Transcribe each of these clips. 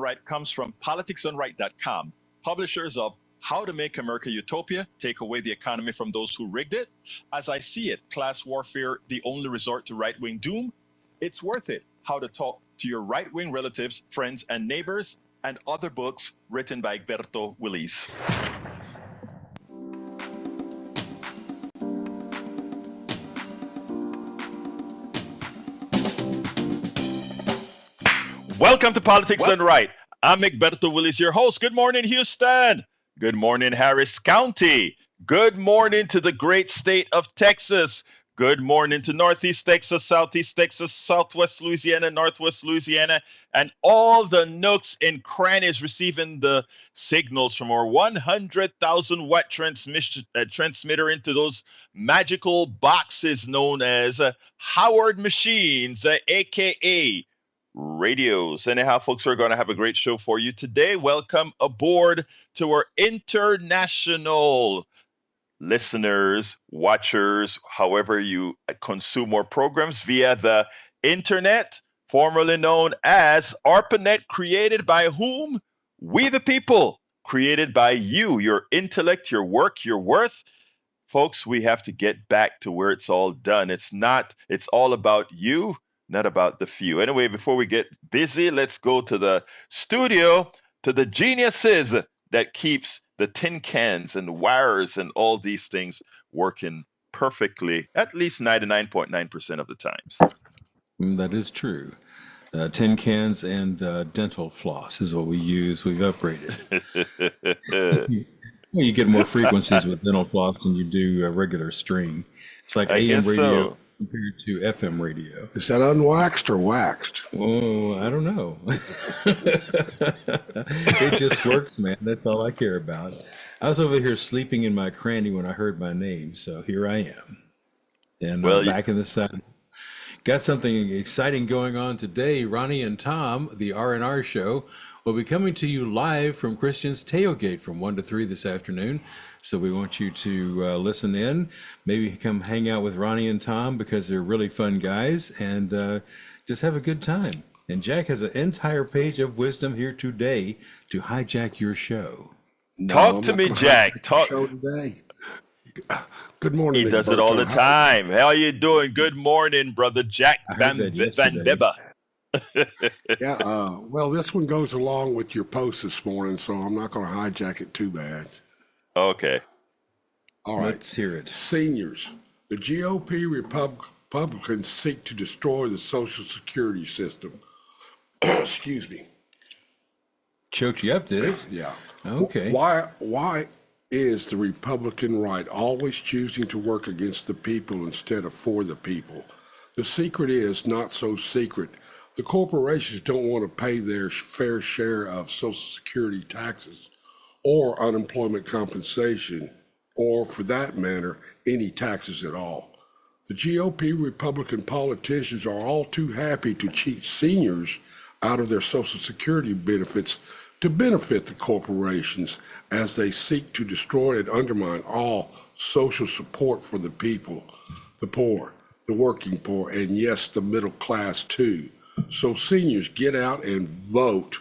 Right comes from politicsdoneright.com, publishers of How to Make America Utopia, Take Away the Economy from Those Who Rigged It, As I See It, Class Warfare, The Only Resort to Right-Wing Doom, It's Worth It, How to Talk to Your Right-Wing Relatives, Friends, and Neighbors, and other books written by Egberto Willis. Welcome to Politics Done Right. I'm Egberto Willis, your host. Good morning, Houston. Good morning, Harris County. Good morning to the great state of Texas. Good morning to Northeast Texas, Southeast Texas, Southwest Louisiana, Northwest Louisiana, and all the nooks and crannies receiving the signals from our 100,000 watt transmitter into those magical boxes known as Howard machines, aka radios. Anyhow, folks, we're going to have a great show for you today. Welcome aboard to our international listeners, watchers, however you consume our programs via the internet, formerly known as ARPANET, created by whom? We the people, created by you, your intellect, your work, your worth. Folks, we have to get back to where it's all done. It's all about you, not about the few. Anyway, before we get busy, let's go to the studio, to the geniuses that keeps the tin cans and wires and all these things working perfectly, at least 99.9% of the times. That is true. Tin cans and dental floss is what we use. We've upgraded. Well, you get more frequencies with dental floss than you do a regular string. It's like AM radio compared to FM radio. Is that unwaxed or waxed? Oh, I don't know. It just works, man. That's all I care about. I was over here sleeping in my cranny when I heard my name, so here I am. And back in the sun. Got something exciting going on today. Ronnie and Tom, the R&R show, will be coming to you live from Christian's Tailgate from 1 to 3 this afternoon. So we want you to listen in, maybe come hang out with Ronnie and Tom because they're really fun guys, and just have a good time. And Jack has an entire page of wisdom here today to hijack your show. Talk to me, Jack. Talk. Show today. Good morning. He does it all the time. How are you doing? Good morning, brother Jack Van Bibba. Yeah, well, this one goes along with your post this morning, so I'm not going to hijack it too bad. Okay. All right. Let's hear it. Seniors. The GOP Republicans seek to destroy the Social Security system. Excuse me. Choked you up, did it? Yeah. Okay. Why is the Republican right always choosing to work against the people instead of for the people? The secret is not so secret. The corporations don't want to pay their fair share of Social Security taxes or unemployment compensation, or for that matter, any taxes at all. The GOP Republican politicians are all too happy to cheat seniors out of their Social Security benefits to benefit the corporations as they seek to destroy and undermine all social support for the people, the poor, the working poor, and yes, the middle class too. So seniors, get out and vote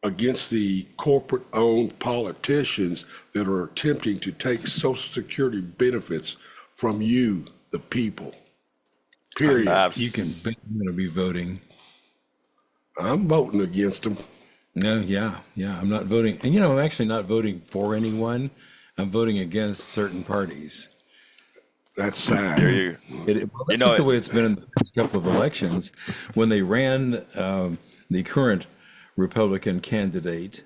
against the corporate-owned politicians that are attempting to take Social Security benefits from you, the people. Period. You can bet I'm going to be voting. I'm voting against them. No, yeah. I'm not voting. And, I'm actually not voting for anyone. I'm voting against certain parties. That's sad. This is the way it's been in the past couple of elections. When they ran the current Republican candidate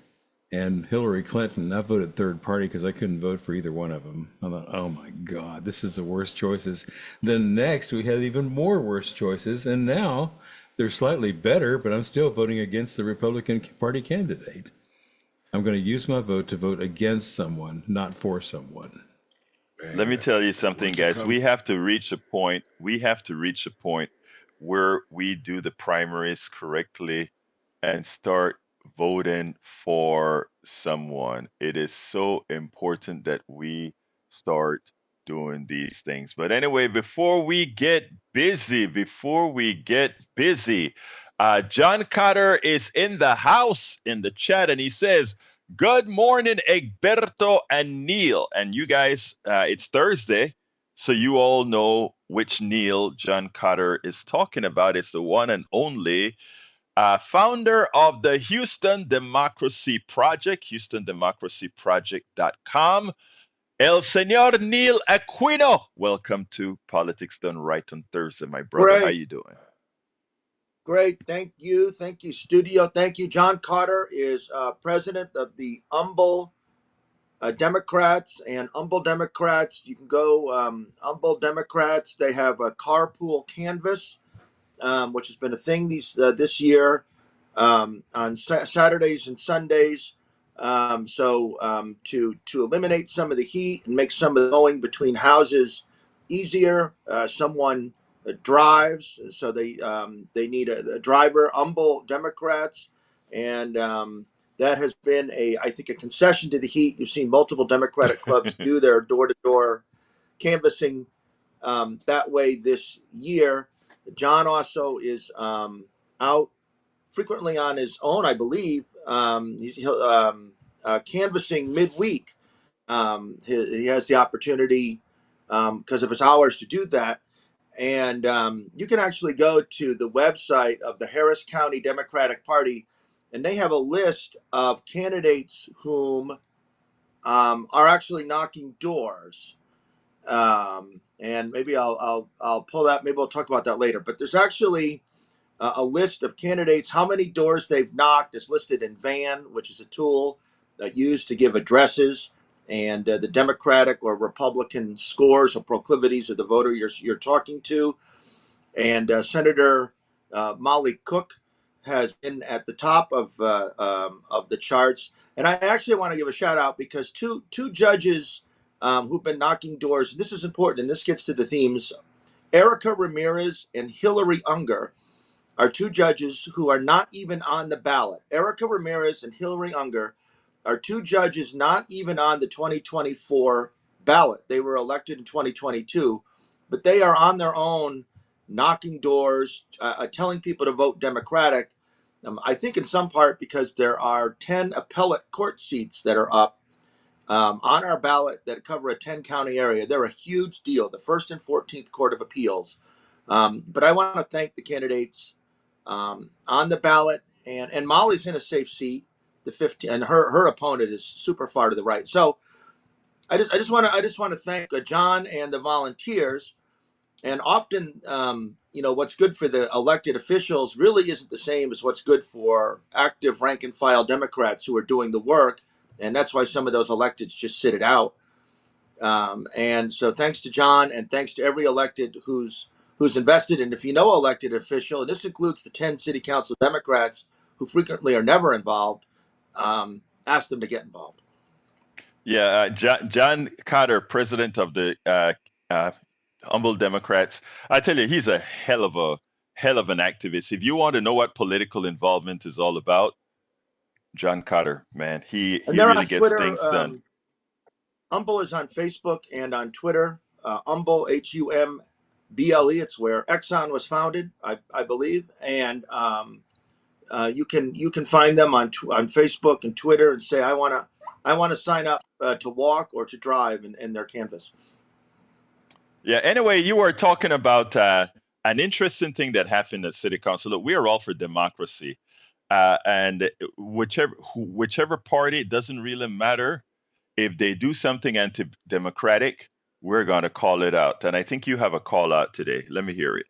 and Hillary Clinton, I voted third party because I couldn't vote for either one of them. I thought, oh my God, this is the worst choices. Then next we had even more worse choices, and now they're slightly better, but I'm still voting against the Republican Party candidate. I'm going to use my vote to vote against someone, not for someone. Let me tell you something, guys. We have to reach a point. Where we do the primaries correctly and start voting for someone. It is so important that we start doing these things. But anyway, before we get busy, John Carter is in the house in the chat, and he says, "Good morning, Egberto and Neil." And you guys, it's Thursday, so you all know which Neil John Carter is talking about. It's the one and only founder of the Houston Democracy Project, HoustonDemocracyProject.com. El Señor Neil Aquino. Welcome to Politics Done Right on Thursday, my brother. How Great. you doing? Great. Thank you. Thank you, studio. Thank you. John Carter is president of the Humble Democrats and Humble Democrats. You can go Humble Democrats. They have a carpool canvas, which has been a thing this year on Saturdays and Sundays. To eliminate some of the heat and make some of the going between houses easier, someone drives, so they need a driver. Humble Democrats, and that has been I think a concession to the heat. You've seen multiple Democratic clubs do their door-to-door canvassing that way this year. John also is out frequently on his own, I believe. He's canvassing midweek. He has the opportunity because of his hours to do that. And you can actually go to the website of the Harris County Democratic Party, and they have a list of candidates whom are actually knocking doors. And maybe I'll pull that. Maybe we'll talk about that later. But there's actually a list of candidates. How many doors they've knocked is listed in VAN, which is a tool used to give addresses and the Democratic or Republican scores or proclivities of the voter you're talking to. And Senator Molly Cook has been at the top of the charts. And I actually want to give a shout out because two judges who've been knocking doors. This is important, and this gets to the themes. Erica Ramirez and Hillary Unger are two judges who are not even on the ballot. Erica Ramirez and Hillary Unger are two judges not even on the 2024 ballot. They were elected in 2022, but they are on their own knocking doors, telling people to vote Democratic. I think in some part because there are 10 appellate court seats that are up on our ballot that cover a 10 county area. They're a huge deal, the 1st and 14th Court of Appeals. But I want to thank the candidates on the ballot, and Molly's in a safe seat, the 15, and her opponent is super far to the right. So I just want to thank John and the volunteers. And often, what's good for the elected officials really isn't the same as what's good for active rank and file Democrats who are doing the work, and that's why some of those electeds just sit it out. And so, thanks to John, and thanks to every elected who's invested. And if you know elected official, and this includes the 10 city council Democrats who frequently are never involved, ask them to get involved. Yeah, John Carter, president of the Humble Democrats. I tell you, he's a hell of an activist. If you want to know what political involvement is all about, John Carter, man, he really gets Twitter, things done. Humble is on Facebook and on Twitter. Humble, HUMBLE. It's where Exxon was founded, I believe, and you can find them on Facebook and Twitter and say I want to sign up to walk or to drive in their canvas. Yeah. Anyway, you were talking about an interesting thing that happened at City Council. Look, we are all for democracy, and whichever party, it doesn't really matter. If they do something anti-democratic, we're going to call it out. And I think you have a call out today. Let me hear it.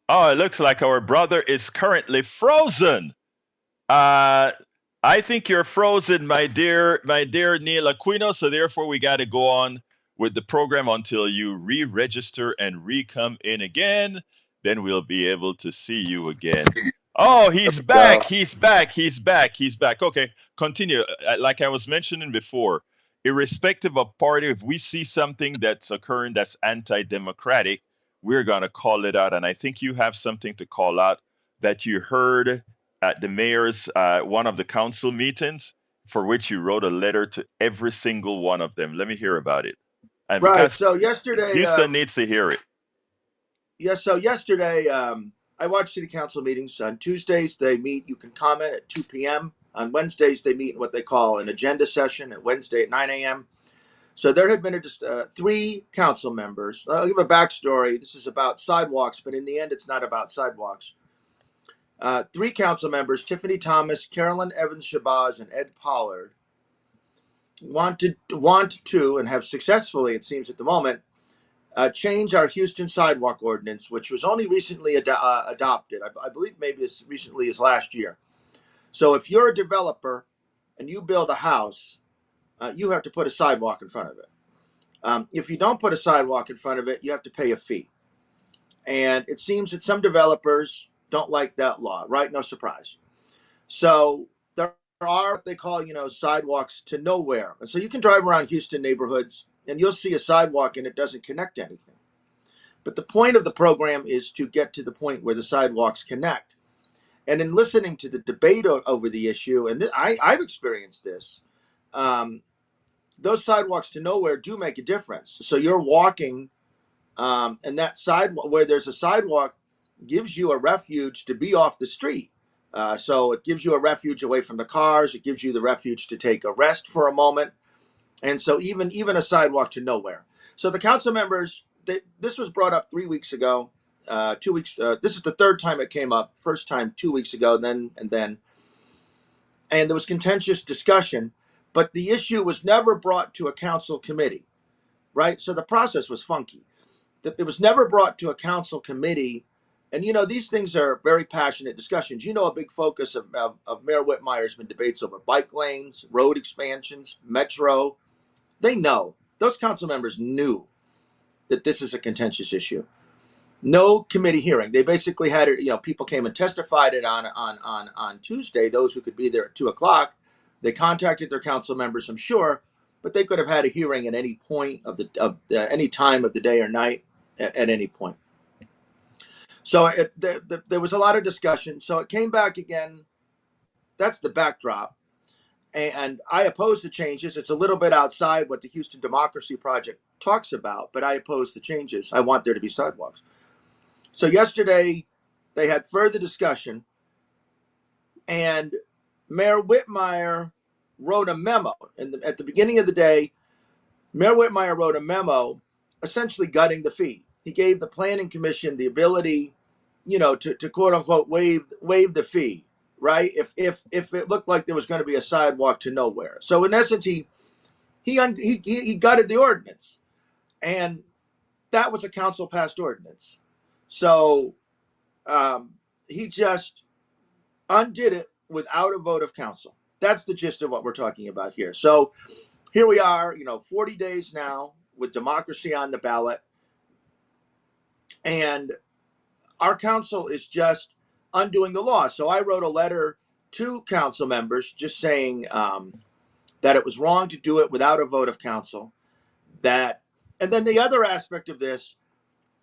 Oh, it looks like our brother is currently frozen. I think you're frozen, my dear Neil Aquino. So therefore, we got to go on with the program until you re-register and re-come in again. Then we'll be able to see you again. Oh, he's back. He's back. He's back. He's back. Okay, continue. Like I was mentioning before, irrespective of party, if we see something that's occurring that's anti-democratic, we're going to call it out. And I think you have something to call out that you heard at the mayor's one of the council meetings, for which you wrote a letter to every single one of them. Let me hear about it. And Right. because So yesterday, Houston needs to hear it. Yeah, so yesterday, I watched city council meetings. On Tuesdays, they meet, you can comment at 2 p.m. On Wednesdays, they meet in what they call an agenda session at Wednesday at 9 a.m. So there had been just three council members. I'll give a backstory. This is about sidewalks, but in the end, it's not about sidewalks. Three council members, Tiffany Thomas, Carolyn Evans Shabazz, and Ed Pollard, want to, and have successfully, it seems at the moment, change our Houston sidewalk ordinance, which was only recently adopted. I believe maybe as recently as last year. So if you're a developer and you build a house, you have to put a sidewalk in front of it. If you don't put a sidewalk in front of it, you have to pay a fee. And it seems that some developers don't like that law, right? No surprise. So there are what they call, sidewalks to nowhere. And so you can drive around Houston neighborhoods and you'll see a sidewalk and it doesn't connect to anything. But the point of the program is to get to the point where the sidewalks connect. And in listening to the debate over the issue, and I've experienced this, those sidewalks to nowhere do make a difference. So you're walking, and that sidewalk, where there's a sidewalk, gives you a refuge to be off the street. So it gives you a refuge away from the cars. It gives you the refuge to take a rest for a moment. And so even a sidewalk to nowhere. So the council members, this was brought up 3 weeks ago, 2 weeks. This is the third time it came up. First time 2 weeks ago, and there was contentious discussion, but the issue was never brought to a council committee, right? So the process was funky. It was never brought to a council committee. And, these things are very passionate discussions. A big focus of Mayor Whitmire's been debates over bike lanes, road expansions, metro. They know. Those council members knew that this is a contentious issue. No committee hearing. They basically had it, people came and testified it on Tuesday, those who could be there at 2:00. They contacted their council members, I'm sure, but they could have had a hearing at any point of any time of the day or night at any point. So there was a lot of discussion. So it came back again. That's the backdrop. And I oppose the changes. It's a little bit outside what the Houston Democracy Project talks about, but I oppose the changes. I want there to be sidewalks. So yesterday, they had further discussion, and Mayor Whitmire wrote a memo. At the beginning of the day, Mayor Whitmire wrote a memo essentially gutting the fee. He gave the Planning Commission the ability, to quote unquote waive the fee, right? If it looked like there was going to be a sidewalk to nowhere. So in essence, he gutted the ordinance, and that was a council passed ordinance. So he just undid it without a vote of council. That's the gist of what we're talking about here. So here we are, 40 days now with democracy on the ballot. And our council is just undoing the law. So I wrote a letter to council members just saying that it was wrong to do it without a vote of council. And then the other aspect of this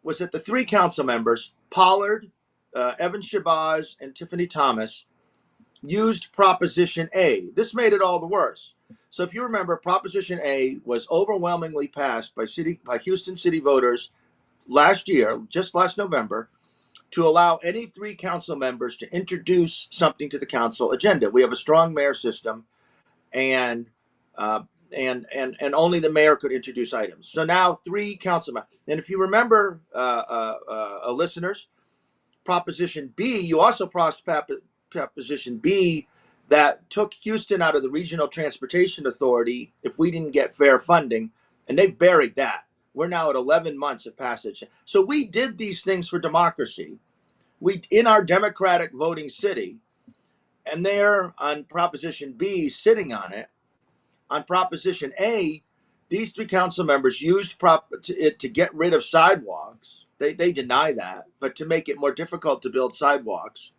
was that the three council members, Pollard, Evan Shabazz, and Tiffany Thomas, used Proposition A. This made it all the worse. So if you remember, Proposition A was overwhelmingly passed by Houston city voters last year, just last November, to allow any three council members to introduce something to the council agenda. We have a strong mayor system, and only the mayor could introduce items. So now three council members. And if you remember, listeners, Proposition B, you also passed Proposition B that took Houston out of the Regional Transportation Authority if we didn't get fair funding, and they buried that. We're now at 11 months of passage. So we did these things for democracy. In our democratic voting city, and there on Proposition B, sitting on it, on Proposition A, these three council members used it to get rid of sidewalks. They deny that, but to make it more difficult to build sidewalks.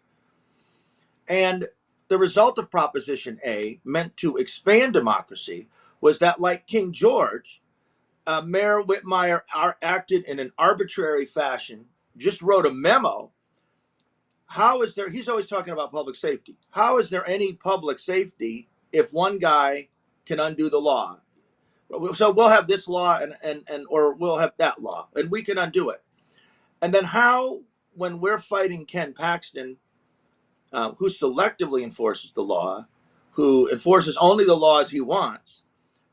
And the result of Proposition A, meant to expand democracy, was that, like King George, Mayor Whitmire acted in an arbitrary fashion, just wrote a memo. How is there, he's always talking about public safety. How is there any public safety if one guy can undo the law? So we'll have this law or we'll have that law, and we can undo it. And then how, when we're fighting Ken Paxton, who selectively enforces the law, who enforces only the laws he wants,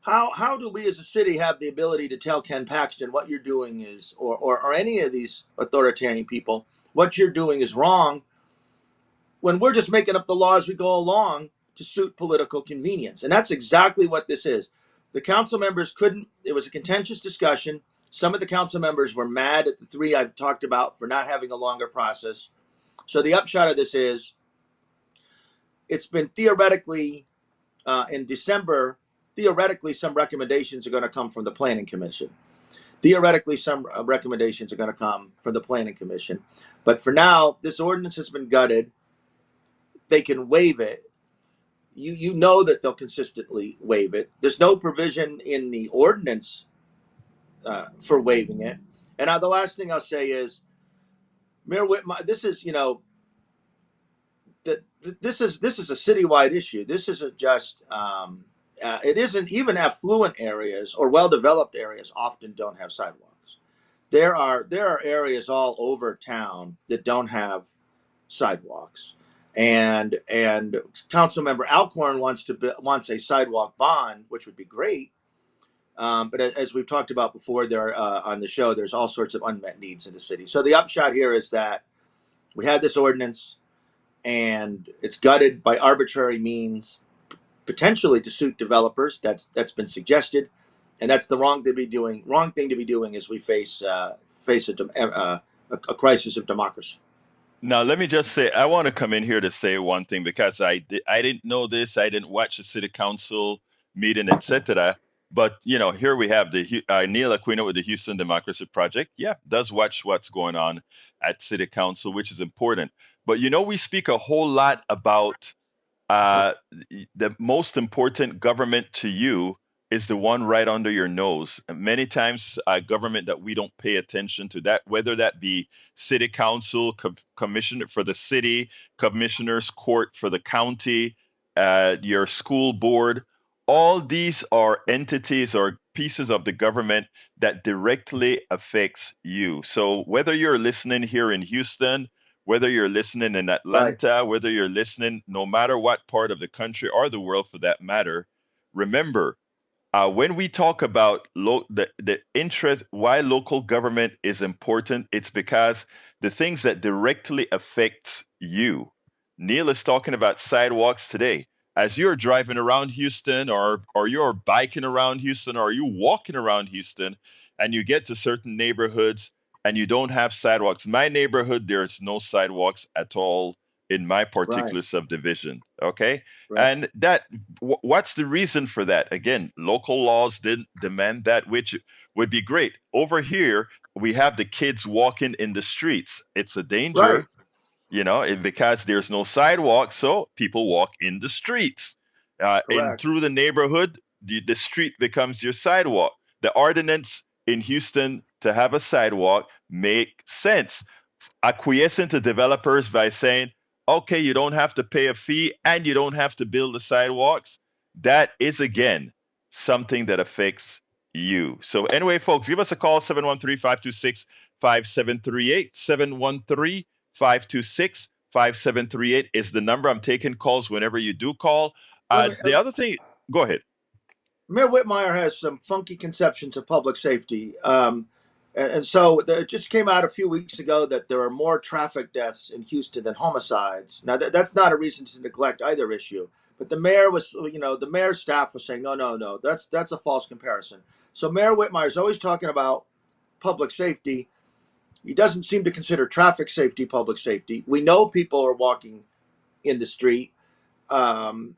how do we as a city have the ability to tell Ken Paxton what you're doing is, or any of these authoritarian people, what you're doing is wrong, when we're just making up the laws we go along to suit political convenience? And that's exactly what this is. The council members couldn't, it was a contentious discussion. Some of the council members were mad at the three I've talked about for not having a longer process. So the upshot of this is, it's been theoretically, in December, theoretically, some recommendations are going to come from the Planning Commission. Theoretically, some recommendations are going to come from the Planning Commission. But for now, this ordinance has been gutted. They can waive it. You know that they'll consistently waive it. There's no provision in the ordinance for waiving it. And now the last thing I'll say is, Mayor Whitmire, this is, this is a citywide issue. This isn't just it isn't even affluent areas or well-developed areas often don't have sidewalks. There are areas all over town that don't have sidewalks, and Councilmember Alcorn wants a sidewalk bond, which would be great. But as we've talked about before, there on the show, there's all sorts of unmet needs in the city. So the upshot here is that we had this ordinance, and it's gutted by arbitrary means, potentially to suit developers. That's been suggested, and that's the wrong thing to be doing as we face a crisis of democracy. Now, let me just say, I want to come in here to say one thing, because I didn't know this. I didn't watch the city council meeting, etc. But, here we have the Neil Aquino with the Houston Democracy Project. Yeah, does watch what's going on at city council, which is important. But, we speak a whole lot about the most important government to you is the one right under your nose. And many times, government that we don't pay attention to, that whether that be city council, commissioner for the city, commissioners court for the county, your school board, all these are entities or pieces of the government that directly affects you. So whether you're listening here in Houston, whether you're listening in Atlanta, Right. whether you're listening no matter what part of the country or the world for that matter, remember, when we talk about the interest, why local government is important, it's because the things that directly affects you. Neil is talking about sidewalks today. As you're driving around Houston, or you're biking around Houston, or you walking around Houston, and you get to certain neighborhoods and you don't have sidewalks. My neighborhood, there's no sidewalks at all in my Right. particular subdivision. Okay. Right. And what's the reason for that? Again, local laws didn't demand that, which would be great. Over here, we have the kids walking in the streets. It's a Right. danger, because there's no sidewalk, so people walk in the streets. And Correct. through the neighborhood, the street becomes your sidewalk. The ordinance in Houston to have a sidewalk make sense, acquiescing to developers by saying, okay, you don't have to pay a fee and you don't have to build the sidewalks. That is, again, something that affects you. So, anyway, folks, give us a call, 713-526-5738. 713-526-5738 is the number. I'm taking calls whenever you do call. The other thing, go ahead. Mayor Whitmire has some funky conceptions of public safety. And so it just came out a few weeks ago that there are more traffic deaths in Houston than homicides. Now, that's not a reason to neglect either issue. But the mayor's staff was saying, no, that's a false comparison. So Mayor Whitmire is always talking about public safety. He doesn't seem to consider traffic safety public safety. We know people are walking in the street. And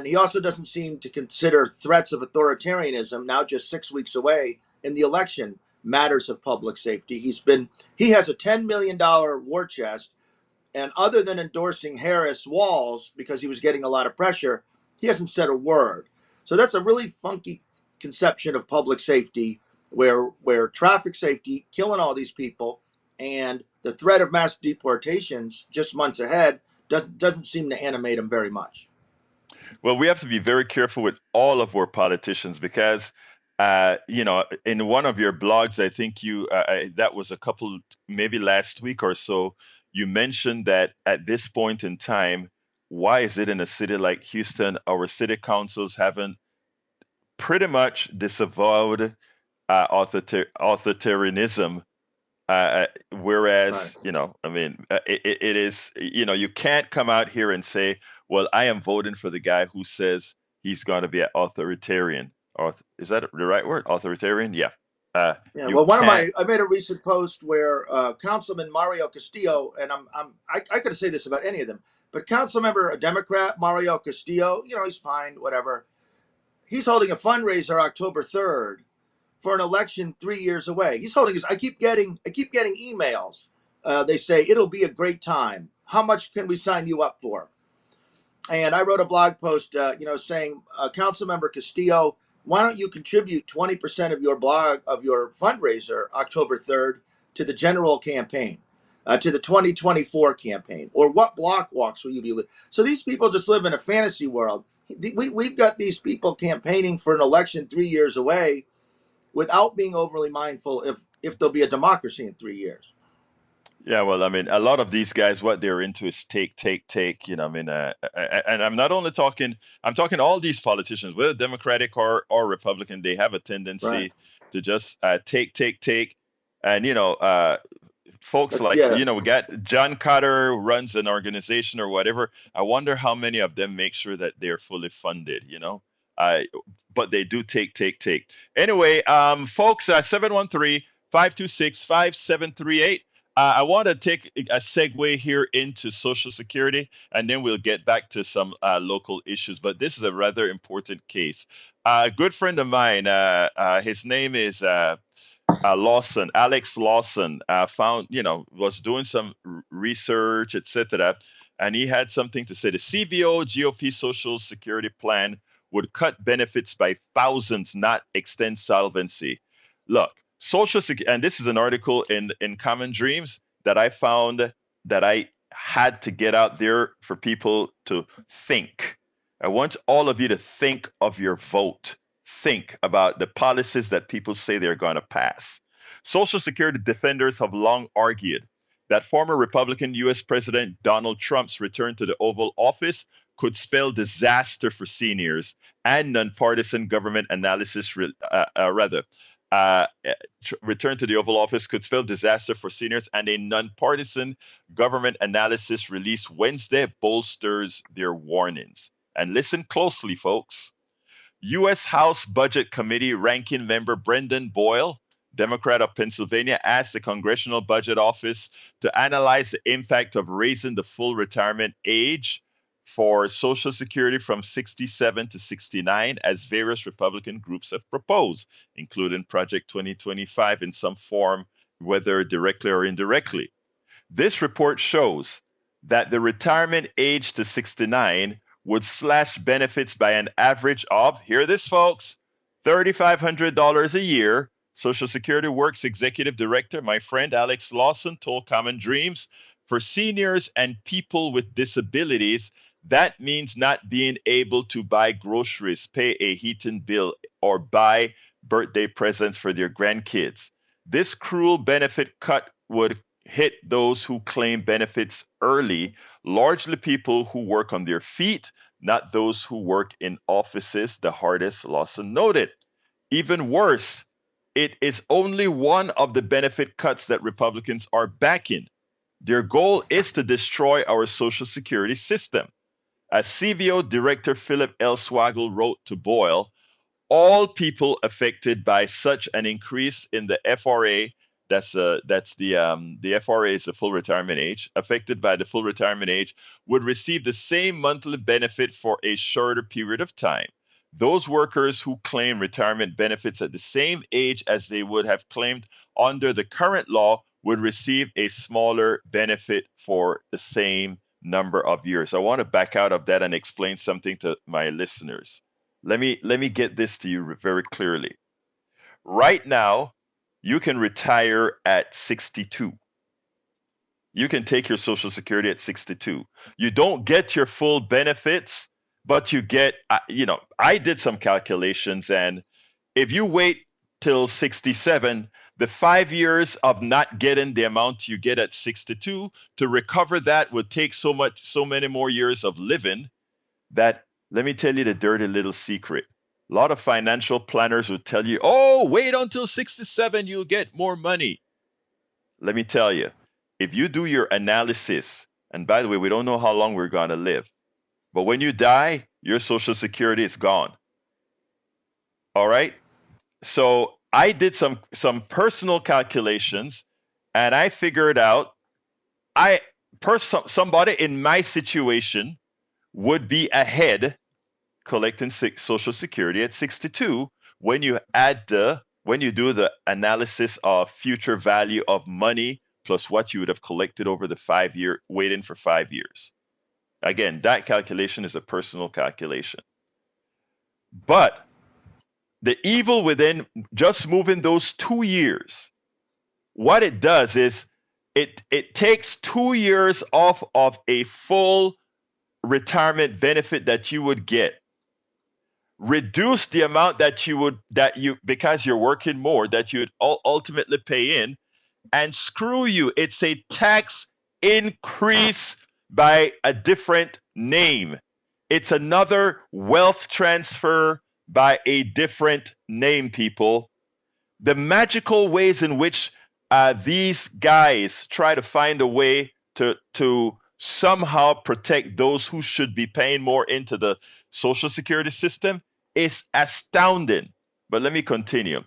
he also doesn't seem to consider threats of authoritarianism, now just 6 weeks away in the election, matters of public safety. He has a $10 million war chest, and other than endorsing Harris Walls because he was getting a lot of pressure, he hasn't said a word. So that's a really funky conception of public safety, where traffic safety, killing all these people, and the threat of mass deportations just months ahead doesn't seem to animate him very much. Well, we have to be very careful with all of our politicians, because in one of your blogs, I think that was a couple, maybe last week or so, you mentioned that at this point in time, why is it in a city like Houston, our city councils haven't pretty much disavowed authoritarianism, Right. whereas, I mean, it is, you can't come out here and say, well, I am voting for the guy who says he's going to be an authoritarian. Or is that the right word? Authoritarian? Yeah. Yeah. You Well, can't. I made a recent post where Councilman Mario Castillo, and I could say this about any of them, but Council Member, a Democrat, Mario Castillo, he's fine, whatever. He's holding a fundraiser October 3rd for an election 3 years away. He's holding his. I keep getting emails. They say it'll be a great time. How much can we sign you up for? And I wrote a blog post, saying, Councilmember Castillo, why don't you contribute 20% of your fundraiser October 3rd to the general campaign, to the 2024 campaign, or what block walks will you be? So these people just live in a fantasy world. We've got these people campaigning for an election 3 years away without being overly mindful if there'll be a democracy in 3 years. Yeah, well, I mean, a lot of these guys, what they're into is take, take, take. I mean, and I'm not only talking, I'm talking all these politicians, whether Democratic or Republican, they have a Right. tendency to just take, take, take. And, folks That's like, yeah. we got John Carter who runs an organization or whatever. I wonder how many of them make sure that they're fully funded. Uh, but they do take, take, take. Anyway, folks, 713-526-5738. I want to take a segue here into Social Security, and then we'll get back to some local issues. But this is a rather important case. A good friend of mine, his name is Lawson, Alex Lawson, found, was doing some research, etc. And he had something to say. The CBO GOP Social Security plan would cut benefits by thousands, not extend solvency. Look, Social Security, and this is an article in Common Dreams that I found that I had to get out there for people to think. I want all of you to think of your vote. Think about the policies that people say they're going to pass. Social Security defenders have long argued that former Republican U.S. President Donald Trump's return to the Oval Office could spell disaster for seniors, and nonpartisan government analysis, uh, return to the Oval Office could spell disaster for seniors, and a nonpartisan government analysis released Wednesday bolsters their warnings. And listen closely, folks. U.S. House Budget Committee ranking member Brendan Boyle, Democrat of Pennsylvania, asked the Congressional Budget Office to analyze the impact of raising the full retirement age for Social Security from 67 to 69, as various Republican groups have proposed, including Project 2025 in some form, whether directly or indirectly. This report shows that the retirement age to 69 would slash benefits by an average of, hear this, folks, $3,500 a year. Social Security Works Executive Director, my friend Alex Lawson, told Common Dreams, for seniors and people with disabilities, that means not being able to buy groceries, pay a heating bill, or buy birthday presents for their grandkids. This cruel benefit cut would hit those who claim benefits early, largely people who work on their feet, not those who work in offices, the hardest, Lawson noted. Even worse, it is only one of the benefit cuts that Republicans are backing. Their goal is to destroy our Social Security system. As CBO Director Philip L. Swagel wrote to Boyle, all people affected by such an increase in the FRA, the FRA is the full retirement age, affected by the full retirement age, would receive the same monthly benefit for a shorter period of time. Those workers who claim retirement benefits at the same age as they would have claimed under the current law would receive a smaller benefit for the same number of years. I want to back out of that and explain something to my listeners. Let me get this to you very clearly. Right now, you can retire at 62. You can take your Social Security at 62. You don't get your full benefits, but you get, I did some calculations, and If you wait till 67, the 5 years of not getting the amount you get at 62, to recover that would take so many more years of living that, let me tell you the dirty little secret. A lot of financial planners would tell you, oh, wait until 67, you'll get more money. Let me tell you, if you do your analysis, and by the way, we don't know how long we're going to live, but when you die, your Social Security is gone. All right? So I did some personal calculations, and I figured out somebody in my situation would be ahead collecting Social Security at 62 when you do the analysis of future value of money plus what you would have collected over the 5 year waiting for 5 years. Again, that calculation is a personal calculation. But the evil within just moving those 2 years, what it does is it takes 2 years off of a full retirement benefit that you would get, reduce the amount that you because you're working more, that you would ultimately pay in, and screw you, it's a tax increase by a different name. It's another wealth transfer by a different name, people. The magical ways in which these guys try to find a way to somehow protect those who should be paying more into the Social Security system is astounding. But let me continue.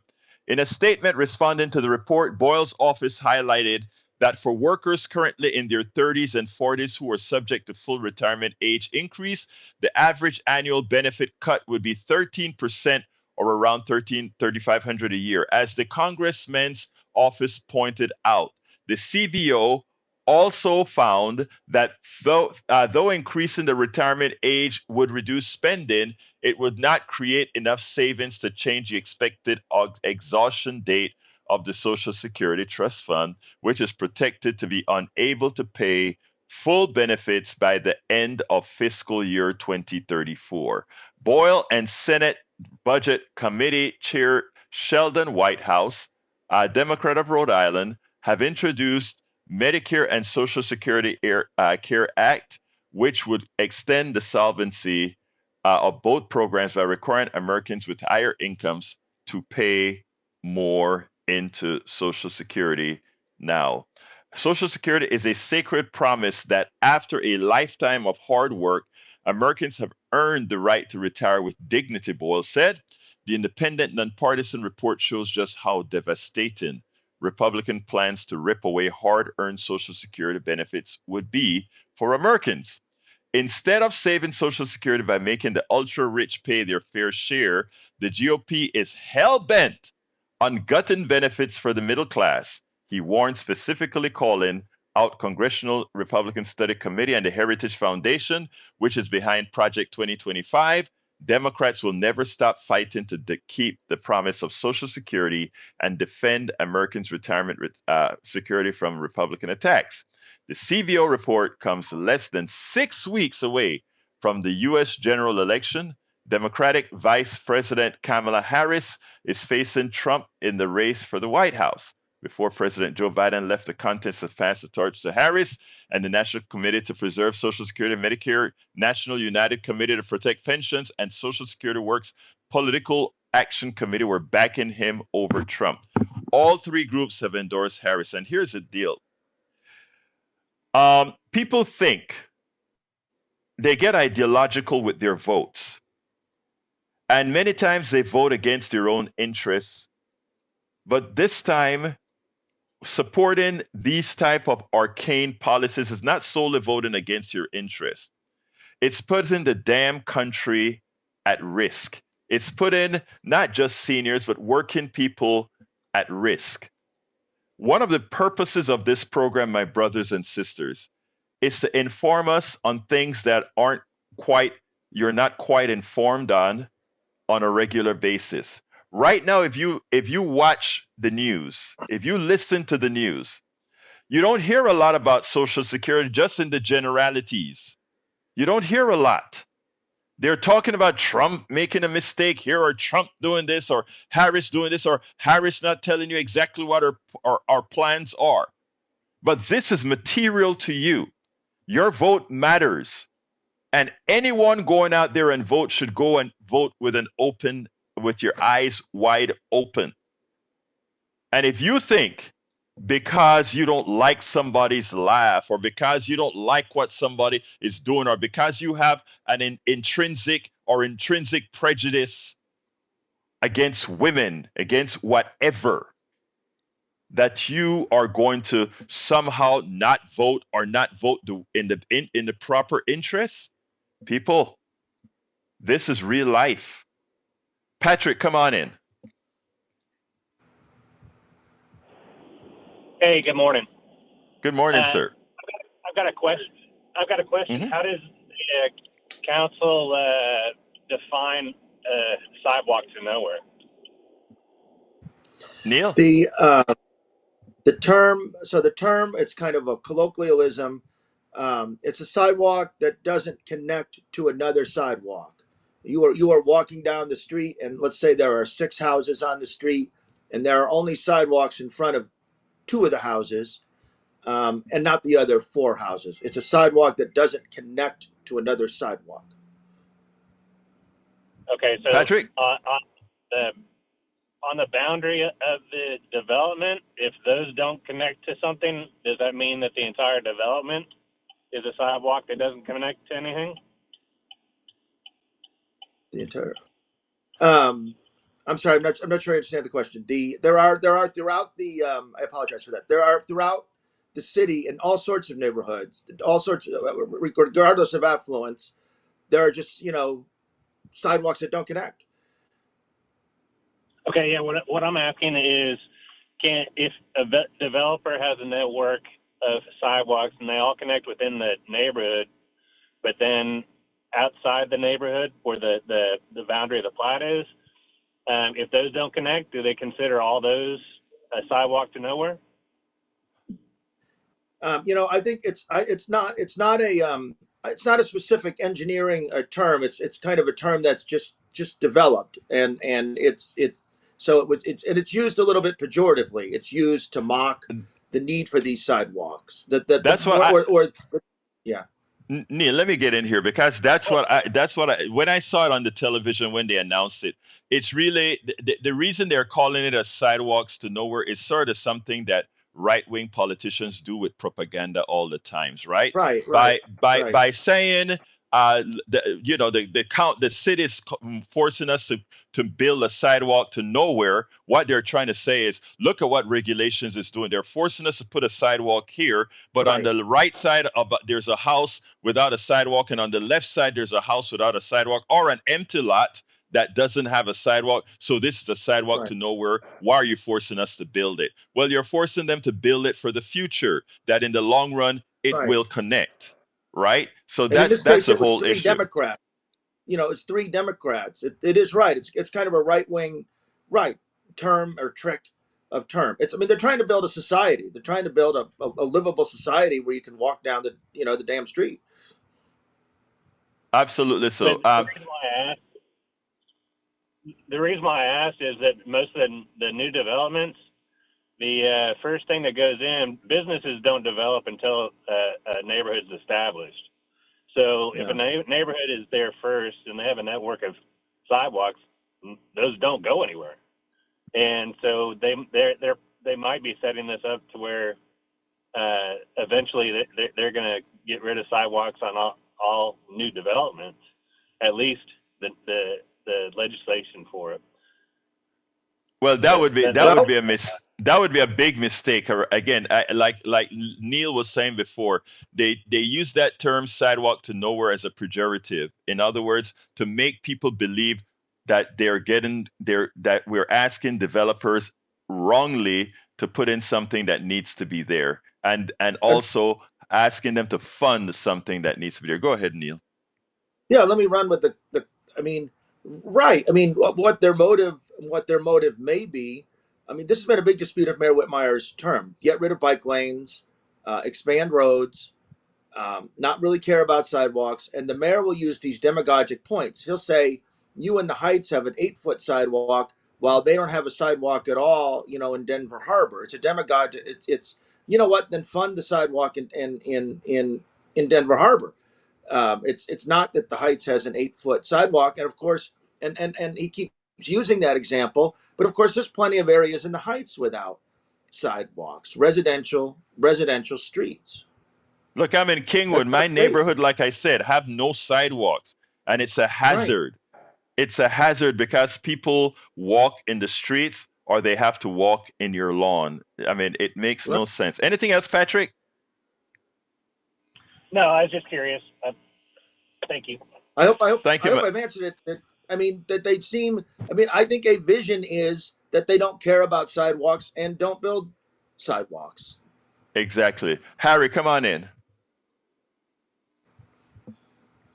In a statement responding to the report, Boyle's office highlighted that for workers currently in their 30s and 40s who are subject to full retirement age increase, the average annual benefit cut would be 13%, or around $3,500 a year. As the Congressman's office pointed out, the CBO also found that though increasing the retirement age would reduce spending, it would not create enough savings to change the expected exhaustion date of the Social Security Trust Fund, which is projected to be unable to pay full benefits by the end of fiscal year 2034. Boyle and Senate Budget Committee Chair Sheldon Whitehouse, a Democrat of Rhode Island, have introduced Medicare and Social Security Care Act, which would extend the solvency of both programs by requiring Americans with higher incomes to pay more into Social Security now. Social Security is a sacred promise that after a lifetime of hard work, Americans have earned the right to retire with dignity, Boyle said. The independent, nonpartisan report shows just how devastating Republican plans to rip away hard-earned Social Security benefits would be for Americans. Instead of saving Social Security by making the ultra-rich pay their fair share, the GOP is hell-bent on gutting benefits for the middle class. He warned, specifically calling out Congressional Republican Study Committee and the Heritage Foundation, which is behind Project 2025. Democrats will never stop fighting to keep the promise of Social Security and defend Americans' retirement security from Republican attacks. The CBO report comes less than 6 weeks away from the U.S. general election. Democratic Vice President Kamala Harris is facing Trump in the race for the White House. Before President Joe Biden left the contest to pass the torch to Harris, and the National Committee to Preserve Social Security and Medicare, National United Committee to Protect Pensions, and Social Security Works Political Action Committee were backing him over Trump. All three groups have endorsed Harris. And here's the deal. People think they get ideological with their votes. And many times they vote against their own interests. But this time, supporting these type of arcane policies is not solely voting against your interest. It's putting the damn country at risk. It's putting not just seniors, but working people at risk. One of the purposes of this program, my brothers and sisters, is to inform us on things that you're not quite informed on a regular basis. Right now, if you watch the news, if you listen to the news, you don't hear a lot about Social Security, just in the generalities. You don't hear a lot. They're talking about Trump making a mistake here, or Trump doing this, or Harris doing this, or Harris not telling you exactly what our plans are. But this is material to you. Your vote matters. And anyone going out there and vote should go and vote with your eyes wide open. And if you think because you don't like somebody's laugh, or because you don't like what somebody is doing, or because you have an intrinsic prejudice against women, against whatever, that you are going to somehow not vote, or not vote in the proper interest, people, this is real life. Patrick, come on in. Hey, good morning. Good morning, sir. I've got a question. Mhm. How does the council define sidewalk to nowhere? Neil? The term, it's kind of a colloquialism. It's a sidewalk that doesn't connect to another sidewalk. You are walking down the street, and let's say there are 6 houses on the street, and there are only sidewalks in front of 2 of the houses, and not the other 4 houses. It's a sidewalk that doesn't connect to another sidewalk. Okay, so Patrick? On the boundary of the development, if those don't connect to something, does that mean that the entire development is a sidewalk that doesn't connect to anything? The entire. I'm sorry, I'm not sure I understand the question. There are throughout the. I apologize for that. There are throughout the city in all sorts of neighborhoods, all sorts of, regardless of affluence, there are just sidewalks that don't connect. Okay, yeah. What I'm asking is, if a developer has a network of sidewalks and they all connect within the neighborhood, but then outside the neighborhood where the boundary of the plat is, if those don't connect, do they consider all those a sidewalk to nowhere? I think it's not a specific engineering term. It's kind of a term that's just developed, and it's used a little bit pejoratively. It's used to mock the need for these sidewalks. That's what Yeah. Neil, let me get in here, because when I saw it on the television when they announced it, it's really the reason they're calling it a sidewalks to nowhere is sort of something that right-wing politicians do with propaganda all the times, right? Right. By saying the city is forcing us to build a sidewalk to nowhere. What they're trying to say is, look at what regulations is doing. They're forcing us to put a sidewalk here, but on the right side there's a house without a sidewalk, and on the left side there's a house without a sidewalk, or an empty lot that doesn't have a sidewalk. So this is a sidewalk to nowhere. Why are you forcing us to build it? Well, you're forcing them to build it for the future, that in the long run it will connect, right? So And in this that's case, the it was whole 3 issue. Democrats. It's 3 Democrats. It is right. It's kind of a right-wing, term or trick of term. They're trying to build a society. They're trying to build a livable society where you can walk down the damn street. Absolutely. So the reason why I asked is that most of the new developments, the first thing that goes in, businesses don't develop until a neighborhood's established. So if a neighborhood is there first and they have a network of sidewalks, those don't go anywhere. And so they might be setting this up to where eventually they're going to get rid of sidewalks on all new developments, at least the legislation for it. Well, that would be a big mistake. Again, like Neil was saying before, they use that term sidewalk to nowhere as a pejorative. In other words, to make people believe that that we're asking developers wrongly to put in something that needs to be there, and also asking them to fund something that needs to be there. Go ahead, Neil. Yeah, let me run with what their motive may be. This has been a big dispute of Mayor Whitmire's term. Get rid of bike lanes, expand roads, not really care about sidewalks. And the mayor will use these demagogic points. He'll say, you in the Heights have an 8 foot sidewalk while they don't have a sidewalk at all, in Denver Harbor. It's a demagogue. It's you know what? Then fund the sidewalk in Denver Harbor. It's not that the Heights has an 8 foot sidewalk. And of course, and he keeps using that example. But of course, there's plenty of areas in the Heights without sidewalks, residential streets. Look, I'm in Kingwood. That's My crazy. neighborhood, like I said, have no sidewalks, and it's a Right. hazard. It's a hazard because people walk in the streets or they have to walk in your lawn. I mean, it makes Right. no sense. Anything else, Patrick? No, I was just curious. Thank you. Thank I you. hope I've answered it. I mean, that they seem. I mean, I think a vision is that they don't care about sidewalks and don't build sidewalks. Exactly. Harry, come on in.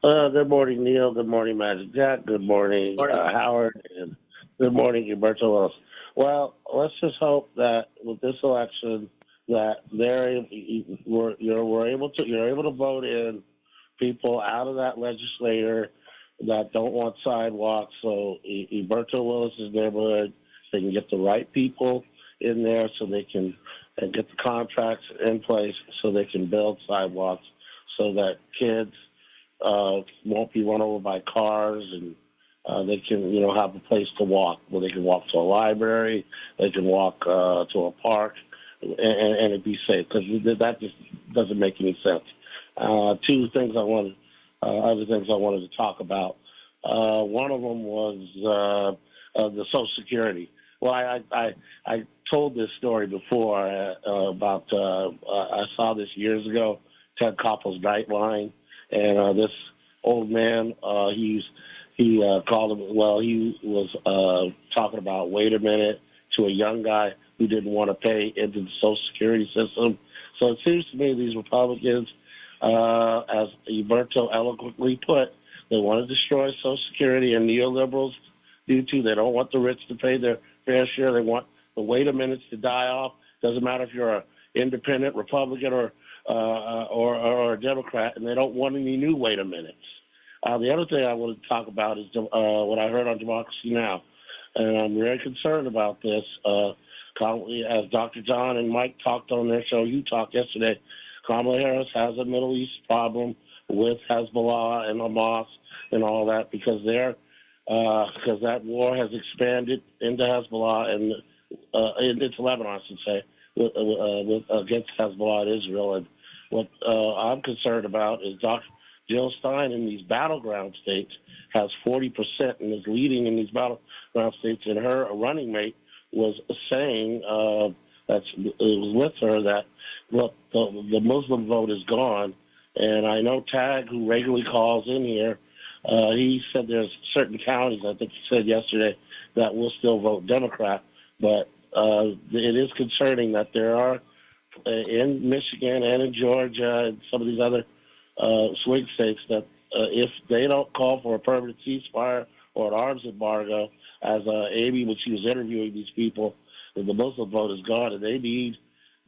Good morning, Neil. Good morning, Magic Jack. Good morning, Morning. Howard. And good morning, Humberto Willis. Well, let's just hope that with this election that you're able to vote in people out of that legislature that don't want sidewalks. So Humberto Willis's neighborhood, they can get the right people in there so they can and get the contracts in place so they can build sidewalks so that kids won't be run over by cars, and they can, have a place to walk where they can walk to a library, they can walk to a park, and it be safe because that just doesn't make any sense. Other things I wanted to talk about. One of them was the Social Security. Well, I told this story before about I saw this years ago, Ted Koppel's Nightline. And this old man, he called him. Well, he was talking about wait a minute to a young guy who didn't want to pay into the Social Security system. So it seems to me these Republicans, as Humberto eloquently put, they want to destroy Social Security, and neoliberals do too. They don't want the rich to pay their fair share. They want the wait a minutes to die off. Doesn't matter if you're an independent Republican or a Democrat, and they don't want any new wait a minutes. The other thing I want to talk about is what I heard on Democracy Now! And I'm very concerned about this. As Dr. John and Mike talked on their show, you talked yesterday, Kamala Harris has a Middle East problem with Hezbollah and Hamas and all that because that war has expanded into Hezbollah and into Lebanon, I should say, against Hezbollah and Israel. And what I'm concerned about is Dr. Jill Stein in these battleground states has 40% and is leading in these battleground states. And her running mate was saying it was with her that, look, the Muslim vote is gone. And I know Tag, who regularly calls in here, he said there's certain counties, I think he said yesterday, that will still vote Democrat. But it is concerning that there are in Michigan and in Georgia and some of these other swing states that if they don't call for a permanent ceasefire or an arms embargo, as Amy, when she was interviewing these people, the Muslim vote is gone, and they need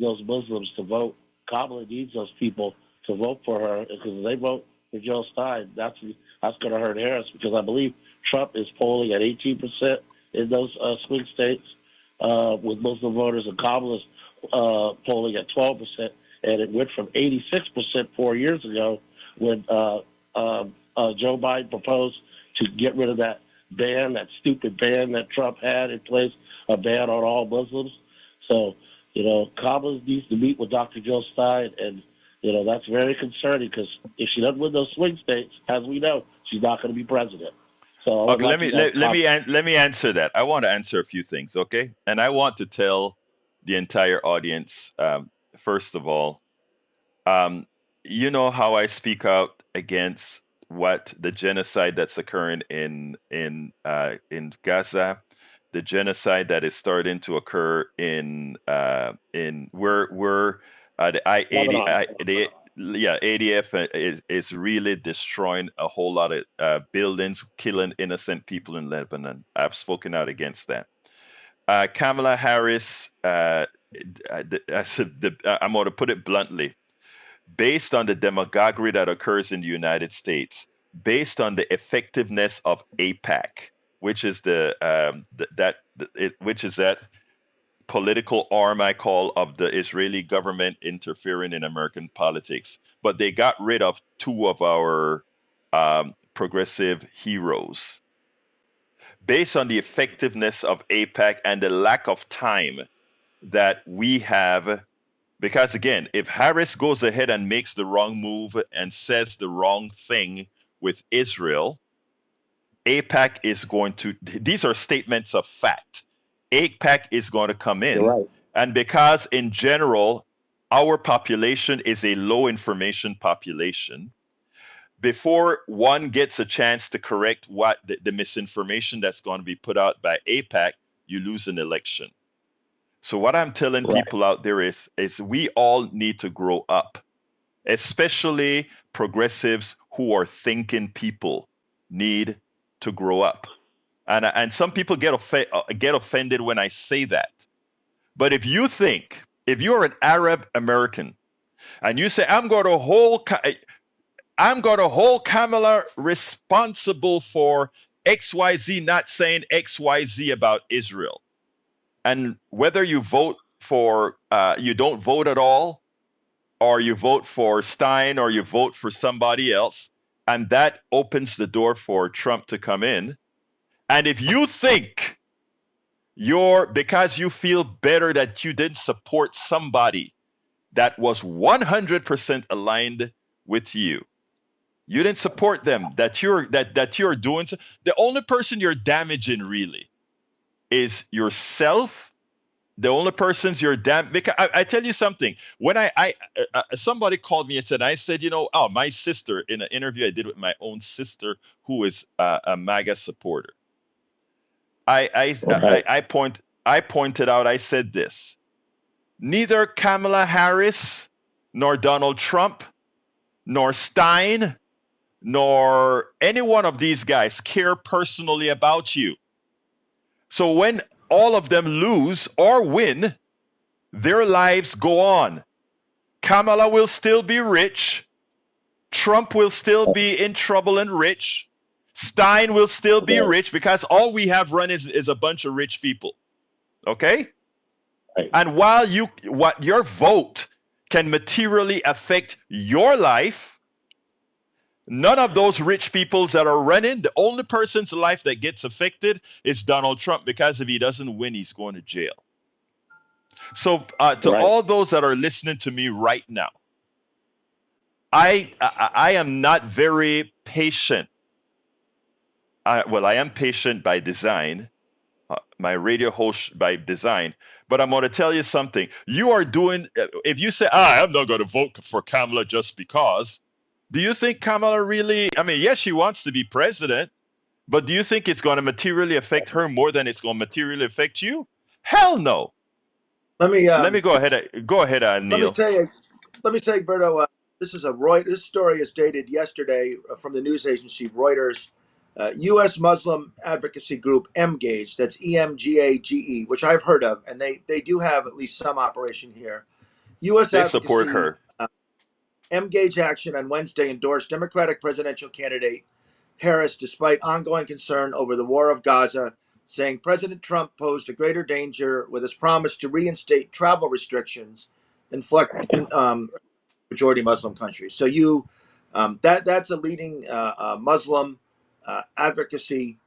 those Muslims to vote. Kamala needs those people to vote for her, because if they vote for Jill Stein, that's going to hurt Harris, because I believe Trump is polling at 18% in those swing states with Muslim voters, and Kamala's polling at 12%, and it went from 86% 4 years ago when Joe Biden proposed to get rid of that stupid ban that Trump had in place, a ban on all Muslims. So, Kamala needs to meet with Dr. Jill Stein, and that's very concerning, because if she doesn't win those swing states, as we know, she's not going to be president. So Okay, let me answer that. I want to answer a few things, okay? And I want to tell the entire audience, first of all, you know how I speak out against what the genocide that's occurring in Gaza, the genocide that is starting to occur in where the ADF is really destroying a whole lot of buildings, killing innocent people in Lebanon. I've spoken out against that. Kamala Harris, I'm going to put it bluntly. based on the demagoguery that occurs in the United States, based on the effectiveness of AIPAC, which is which is that political arm I call of the Israeli government interfering in American politics. But they got rid of two of our progressive heroes. Based on the effectiveness of AIPAC and the lack of time that we have, because again, if Harris goes ahead and makes the wrong move and says the wrong thing with Israel, AIPAC is going to, these are statements of fact. AIPAC is going to come in. You're right. And because in general, our population is a low information population, before one gets a chance to correct what the misinformation that's going to be put out by AIPAC, you lose an election. So what I'm telling Right. people out there is we all need to grow up, especially progressives who are thinking people need to grow up. And some people get offended when I say that. But if you're an Arab American and you say, I'm going to hold Kamala responsible for XYZ not saying XYZ about Israel. And whether you vote for, you don't vote at all, or you vote for Stein, or you vote for somebody else, and that opens the door for Trump to come in. And if you think because you feel better that you didn't support somebody that was 100% aligned with you, you didn't support them, that you're doing, the only person you're damaging really is yourself. The only persons you're because I tell you something. When somebody called me and said, I said, my sister, in an interview I did with my own sister, who is a MAGA supporter. I pointed out, I said this: neither Kamala Harris, nor Donald Trump, nor Stein, nor any one of these guys care personally about you. So when all of them lose or win, their lives go on. Kamala will still be rich. Trump will still be in trouble and rich. Stein will still be rich, because all we have run is a bunch of rich people. Okay? Right. And while your vote can materially affect your life, none of those rich peoples that are running, the only person's life that gets affected is Donald Trump, because if he doesn't win, he's going to jail. So all those that are listening to me right now, I am not very patient. I am patient by design, my radio host by design. But I'm going to tell you something. You are doing, if you say, I'm not going to vote for Kamala just because, do you think Kamala really, yes, she wants to be president, but do you think it's going to materially affect her more than it's going to materially affect you? Hell no. Let me Go ahead, Neil. Let me say, Berto, this story is dated yesterday from the news agency Reuters. U.S. Muslim advocacy group Mgage, that's EMGAGE, which I've heard of, and they do have at least some operation here. U.S. They advocacy, support her. Mgage Action on Wednesday endorsed Democratic presidential candidate Harris despite ongoing concern over the war of Gaza, saying President Trump posed a greater danger with his promise to reinstate travel restrictions in majority Muslim countries. So that's a leading Muslim advocacy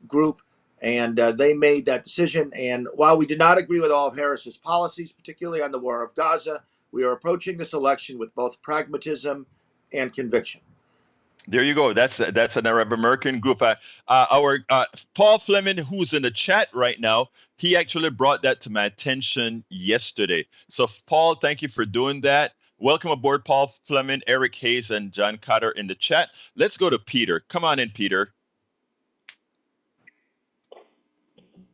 group, and they made that decision. And while we did not agree with all of Harris's policies, particularly on the war of Gaza, we are approaching this election with both pragmatism and conviction. There you go. That's an Arab American group. Our Paul Fleming, who's in the chat right now, he actually brought that to my attention yesterday. So Paul, thank you for doing that. Welcome aboard, Paul Fleming, Eric Hayes, and John Cotter in the chat. Let's go to Peter. Come on in, Peter.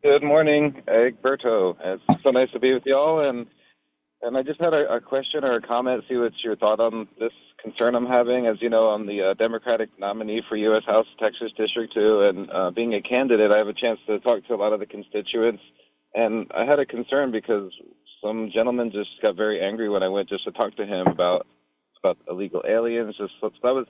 Good morning, Egberto. It's so nice to be with y'all, and I just had a question or a comment, see what's your thought on this concern I'm having. As you know, I'm the Democratic nominee for U.S. House Texas District 2, and being a candidate, I have a chance to talk to a lot of the constituents, and I had a concern because some gentleman just got very angry when I went just to talk to him about about illegal aliens. Just so that was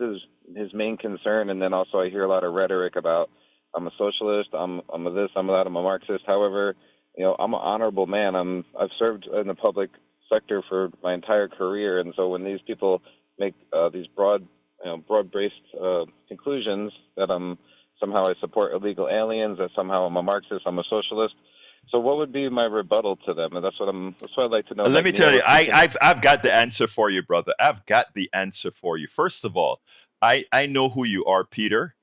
his main concern. And then also I hear a lot of rhetoric about I'm a socialist, I'm a this, I'm a that, I'm a Marxist. However, I'm an honorable man. I've served in the public sector for my entire career, and so when these people make these broad-based conclusions that somehow I support illegal aliens, that somehow I'm a Marxist, I'm a socialist. So what would be my rebuttal to them? And that's what I'd like to know. Let me tell you, I've got the answer for you, brother. I've got the answer for you. First of all, I know who you are, Peter,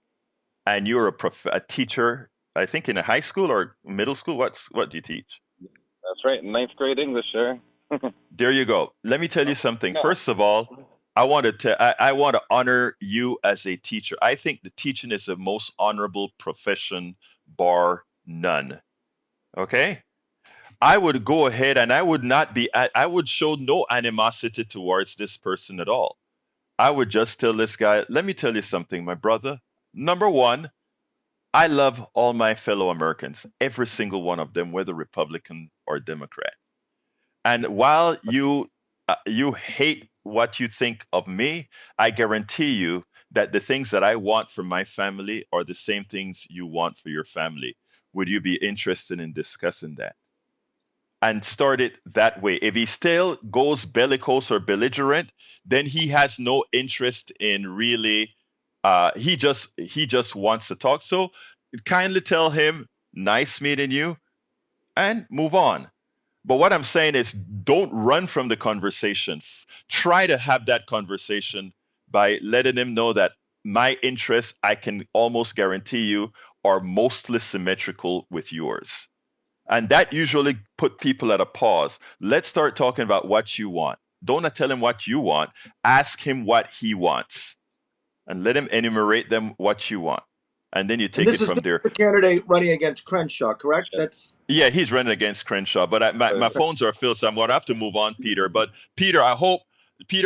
and you're a teacher. I think in a high school or middle school. What do you teach? That's right, ninth grade English, sir. There you go. Let me tell you something. First of all, I want to honor you as a teacher. I think the teaching is the most honorable profession, bar none. Okay? I would go ahead and I would show no animosity towards this person at all. I would just tell this guy, let me tell you something, my brother. Number one, I love all my fellow Americans, every single one of them, whether Republican or Democrat. And while you hate what you think of me, I guarantee you that the things that I want for my family are the same things you want for your family. Would you be interested in discussing that? And start it that way. If he still goes bellicose or belligerent, then he has no interest in really. He just wants to talk. So kindly tell him, nice meeting you, and move on. But what I'm saying is, don't run from the conversation. Try to have that conversation by letting him know that my interests, I can almost guarantee you, are mostly symmetrical with yours. And that usually put people at a pause. Let's start talking about what you want. Don't tell him what you want. Ask him what he wants. And let him enumerate them what you want. And then you take it from there. This is the candidate running against Crenshaw, correct? Yeah, he's running against Crenshaw. But my phones are filled, so I'm going to have to move on, Peter. But Peter,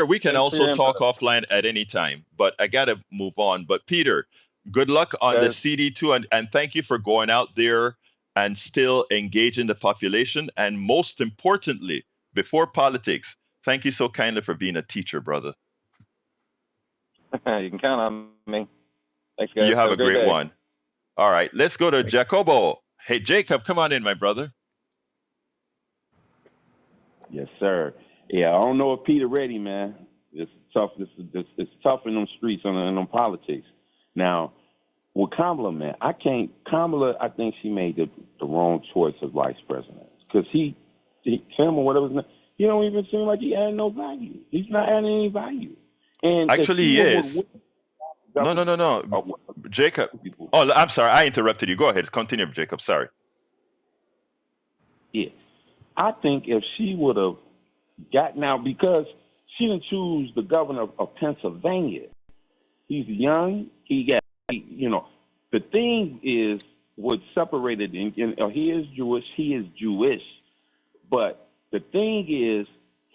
we can also talk offline at any time. But I got to move on. But Peter, good luck on the CD2. And thank you for going out there and still engaging the population. And most importantly, before politics, thank you so kindly for being a teacher, brother. You can count on me. Thanks, guys. You have a great day. one. All right, let's go to Jacobo. Hey, Jacob, come on in, my brother. Yes, sir. Yeah, I don't know if Peter ready, man. It's tough. It's tough in them streets and on politics. Now, with Kamala, man, Kamala, I think she made the wrong choice as vice president because him or whatever his name, he don't even seem like he added no value. He's not adding any value. And actually, he is. No. Jacob. Oh, I'm sorry. I interrupted you. Go ahead. Continue, Jacob. Sorry. Yeah. I think if she would have gotten out, because she didn't choose the governor of Pennsylvania. He's young. He the thing is what separated him. He is Jewish. But the thing is,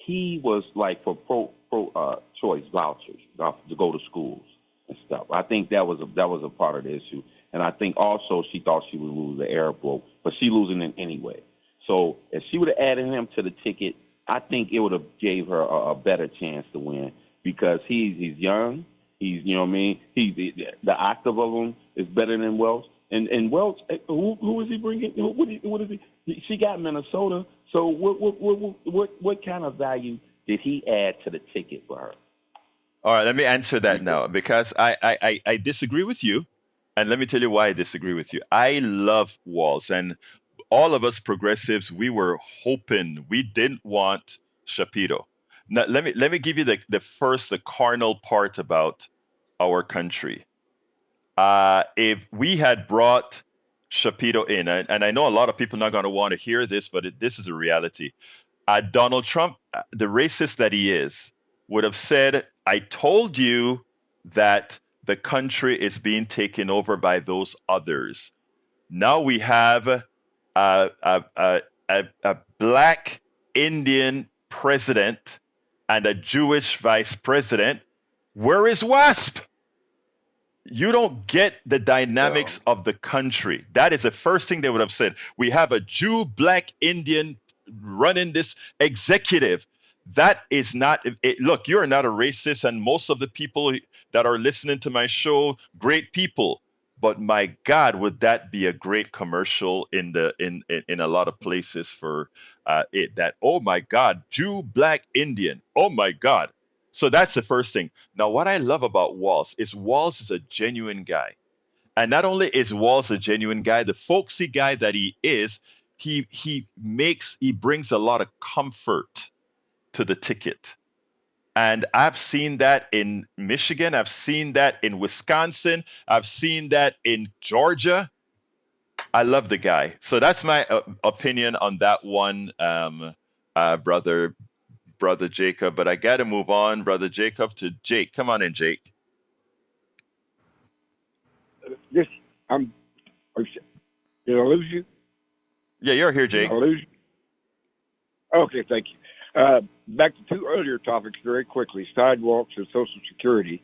he was like for pro-choice vouchers to go to schools and stuff. I think that was a part of the issue, and I think also she thought she would lose the Arab vote, but she losing it anyway. So if she would have added him to the ticket, I think it would have gave her a better chance to win because he's young. He's the active of him is better than Welch. And Welch, who is he bringing? What is he? She got Minnesota. So what kind of value did he add to the ticket for her? All right, let me answer that now because I disagree with you, and let me tell you why I disagree with you. I love Walz, and all of us progressives, we were hoping, we didn't want Shapiro. Now, let me give you the carnal part about our country. If we had brought Shapiro in, and I know a lot of people are not going to want to hear this, but this is a reality. Donald Trump, the racist that he is, would have said, I told you that the country is being taken over by those others. Now we have a black Indian president and a Jewish vice president. Where is WASP? You don't get the dynamics of the country. That is the first thing they would have said. We have a Jew, black, Indian running this executive. That is not look, you're not a racist, and most of the people that are listening to my show, great people. But my God, would that be a great commercial in the in a lot of places for it that, oh my God, Jew, black, Indian. Oh my God. So that's the first thing. Now, what I love about Walls is a genuine guy. And not only is Walls a genuine guy, the folksy guy that he is, he brings a lot of comfort to the ticket. And I've seen that in Michigan. I've seen that in Wisconsin. I've seen that in Georgia. I love the guy. So that's my opinion on that one, brother Jacob. But I got to move on, brother Jacob, to Jake. Come on in, Jake. This, I'm. Did I lose you? Yeah, you're here, Did Jake. I lose you? Okay, thank you. Back to two earlier topics very quickly: sidewalks and Social Security.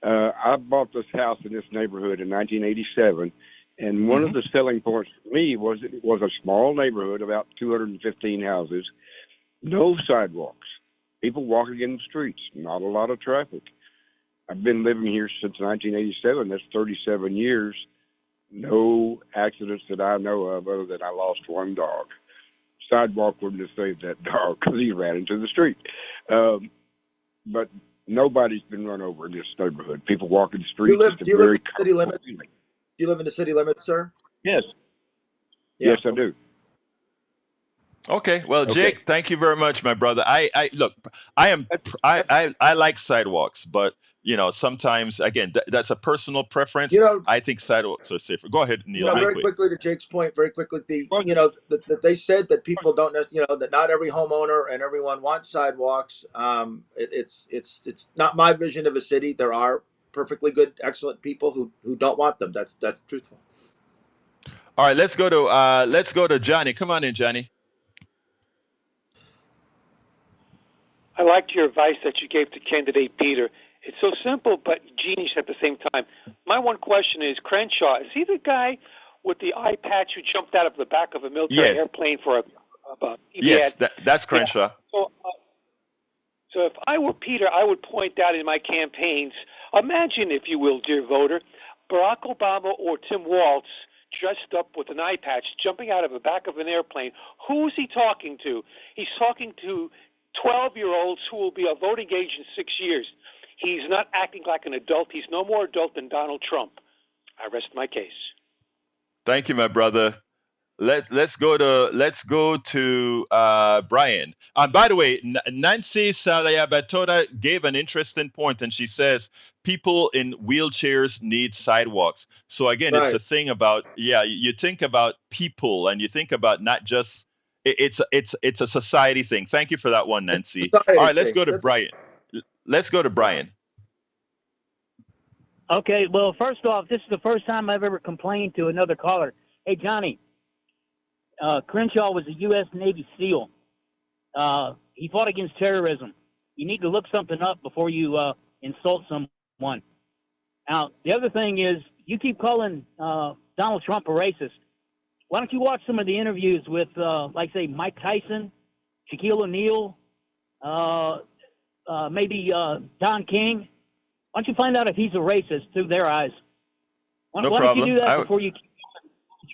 I bought this house in this neighborhood in 1987, and one of the selling points for me was it was a small neighborhood, about 215 houses, no sidewalks, people walking in the streets, not a lot of traffic. I've been living here since 1987. That's 37 years. No accidents that I know of, other than I lost one dog. Sidewalk wouldn't have saved that dog because he ran into the street. But nobody's been run over in this neighborhood. People walking the streets. Do you live in the city limits? Do you live in the city limits, sir? Yes. Yeah. Yes, I do. Okay, well, Okay. Jake, thank you very much, my brother. I look, I like sidewalks, but sometimes again, that's a personal preference. You know, I think sidewalks are safer. Go ahead, Neil, real very quick. quickly to Jake's point, very quickly, that they said that people don't, that not every homeowner and everyone wants sidewalks. It's not my vision of a city. There are perfectly good, excellent people who don't want them. That's truthful. All right, let's go to Johnny. Come on in, Johnny. I liked your advice that you gave to candidate Peter. It's so simple but genius at the same time. My one question is, Crenshaw, is he the guy with the eye patch who jumped out of the back of a military airplane for a Yes, that's Crenshaw. Yeah. So if I were Peter, I would point out in my campaigns, imagine, if you will, dear voter, Barack Obama or Tim Walz dressed up with an eye patch jumping out of the back of an airplane. Who's he talking to? He's talking to 12-year-olds who will be of voting age in 6 years. He's not acting like an adult. He's no more adult than Donald Trump. I rest my case. Thank you, my brother. Let's go to Brian. By the way, Nancy Salayabatora gave an interesting point, and she says people in wheelchairs need sidewalks. So again, It's a thing about you think about people, and you think about not just it's a society thing. Thank you for that one, Nancy. All right, let's go to Brian. Let's go to Brian. Okay, well, first off, this is the first time I've ever complained to another caller. Hey, Johnny, Crenshaw was a U.S. Navy SEAL. He fought against terrorism. You need to look something up before you insult someone. Now, the other thing is, you keep calling Donald Trump a racist. Why don't you watch some of the interviews with, say, Mike Tyson, Shaquille O'Neal, maybe Don King? Why don't you find out if he's a racist through their eyes? Why don't you do that before you keep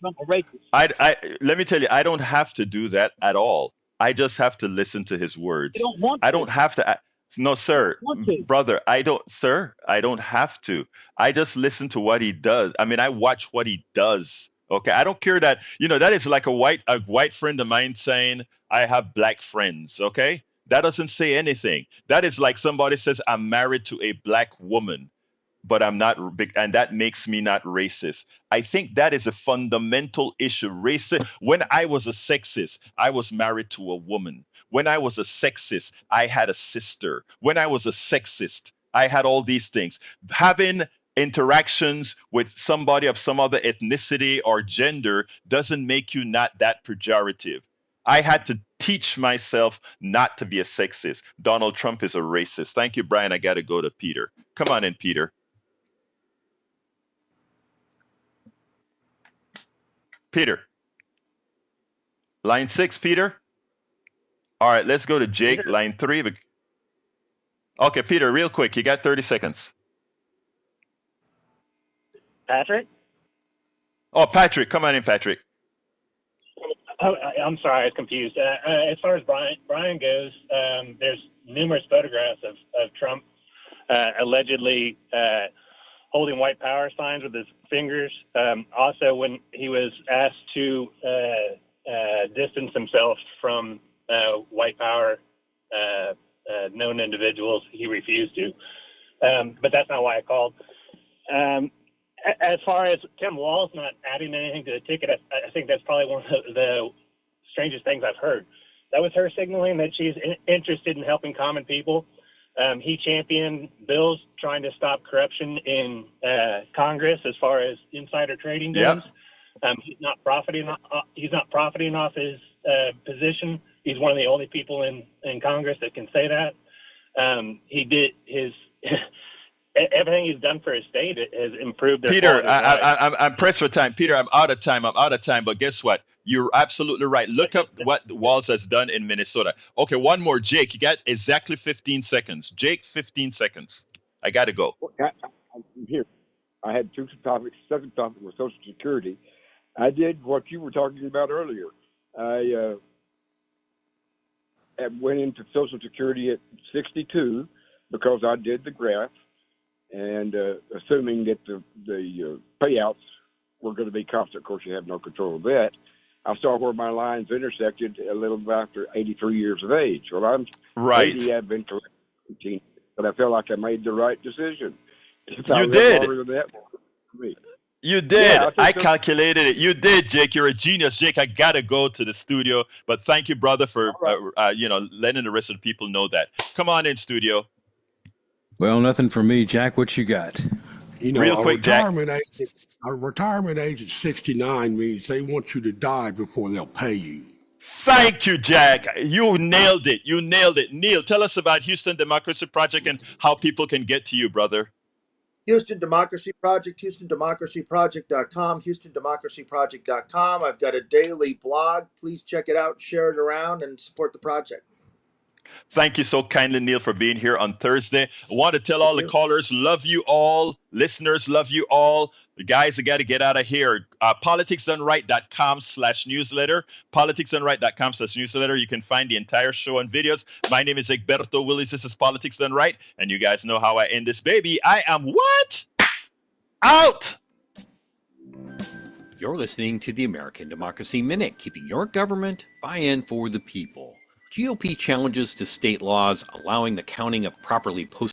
calling Trump a racist? Let me tell you, I don't have to do that at all. I just have to listen to his words. You don't want to. I don't have to. No, sir, brother, I don't have to. I just listen to what he does. I mean, I watch what he does. Okay, I don't care that that is like a white friend of mine saying I have black friends. Okay, that doesn't say anything. That is like somebody says I'm married to a black woman, but I'm not big, and that makes me not racist. I think that is a fundamental issue. Racist. When I was a sexist, I was married to a woman. When I was a sexist, I had a sister. When I was a sexist, I had all these things. Having interactions with somebody of some other ethnicity or gender doesn't make you not that pejorative. I had to teach myself not to be a sexist. Donald Trump is a racist. Thank you, Brian. I got to go to Peter. Come on in, Peter. Peter. Line 6, Peter. All right, let's go to Jake, Peter? line 3. Okay, Peter, real quick. You got 30 seconds. Patrick? Oh, Patrick. Come on in, Patrick. Oh, I'm sorry, I was confused. As far as Brian goes, there's numerous photographs of Trump allegedly holding white power signs with his fingers. Also, when he was asked to distance himself from white power known individuals, he refused to. But that's not why I called. As far as Tim Walz not adding anything to the ticket, I think that's probably one of the strangest things I've heard. That was her signaling that she's interested in helping common people. He championed bills trying to stop corruption in Congress as far as insider trading goes. Yep. He's not profiting off his position. He's one of the only people in Congress that can say that. He did his everything he's done for his state has improved their Peter, quality of life. I'm pressed for time. Peter, I'm out of time. But guess what? You're absolutely right. Look up what Walz has done in Minnesota. Okay, one more. Jake, you got exactly 15 seconds. Jake, 15 seconds. I got to go. I'm here. I had two topics. Second topic was Social Security. I did what you were talking about earlier. I went into Social Security at 62 because I did the graph, and assuming that the payouts were going to be constant. Of course, you have no control of that. I saw where my lines intersected a little bit after 83 years of age. Well, I'm right. 80. I've been collecting, but I felt like I made the right decision. You did. You did. Yeah, I calculated it. You did, Jake. You're a genius, Jake. I gotta go to the studio, but thank you, brother, for letting the rest of the people know that. Come on in, studio. Well, nothing for me, Jack. What you got? You know, Real quick, Jack. A retirement age at 69 means they want you to die before they'll pay you. Thank you, Jack. You nailed it. You nailed it. Neil, tell us about Houston Democracy Project and how people can get to you, brother. Houston Democracy Project, HoustonDemocracyProject.com, HoustonDemocracyProject.com. I've got a daily blog. Please check it out, share it around, and support the project. Thank you so kindly, Neil, for being here on Thursday. I want to tell all the callers, love you all. Listeners, love you all. The guys that got to get out of here. PoliticsDoneRight.com/newsletter. PoliticsDoneRight.com/newsletter. You can find the entire show and videos. My name is Egberto Willis. This is Politics Done Right. And you guys know how I end this baby. I am what? Out! You're listening to the American Democracy Minute, keeping your government buy-in for the people. GOP challenges to state laws allowing the counting of properly posted